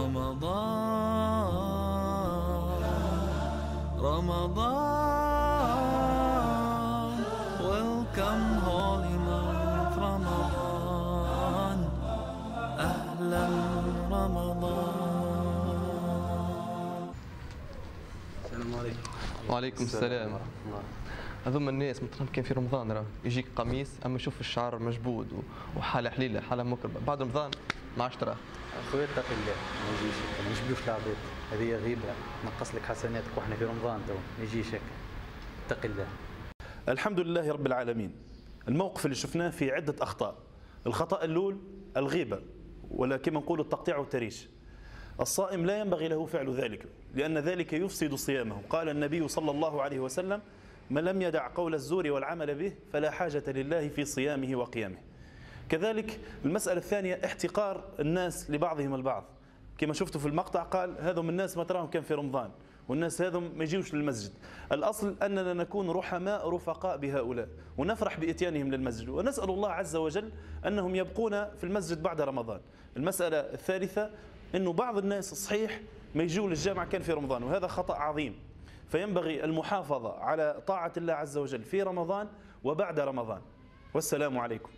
رمضان رمضان welcome holy month رمضان أهلا رمضان. السلام عليكم. وعليكم السلام ورحمة الله. هذوما الناس مثلا كان في رمضان راه يجيك قميص اما شوف الشعر مجبود وحاله حليله حاله مكربه، بعد رمضان ما عادش تراه. اخويا اتق الله ما يجيش هكا، ما نجبدوش العباد، هذه غيبه نقص لك حسناتك وحنا في رمضان تو ما يجيش هكا. اتق الله. الحمد لله رب العالمين. الموقف اللي شفناه فيه عده اخطاء. الخطا الاول الغيبه، ولا كما نقول التقطيع والتريش. الصائم لا ينبغي له فعل ذلك لان ذلك يفسد صيامه. قال النبي صلى الله عليه وسلم: من لم يدع قول الزور والعمل به فلا حاجة لله في صيامه وقيامه. كذلك المسألة الثانية احتقار الناس لبعضهم البعض، كما شفتوا في المقطع قال هذم الناس ما تراهم كان في رمضان والناس هذم ما يجيوش للمسجد. الأصل أننا نكون رحماء رفقاء بهؤلاء ونفرح بإتيانهم للمسجد ونسأل الله عز وجل أنهم يبقون في المسجد بعد رمضان. المسألة الثالثة أنه بعض الناس صحيح ما يجوا للجامعة كان في رمضان وهذا خطأ عظيم، فينبغي المحافظة على طاعة الله عز وجل في رمضان وبعد رمضان. والسلام عليكم.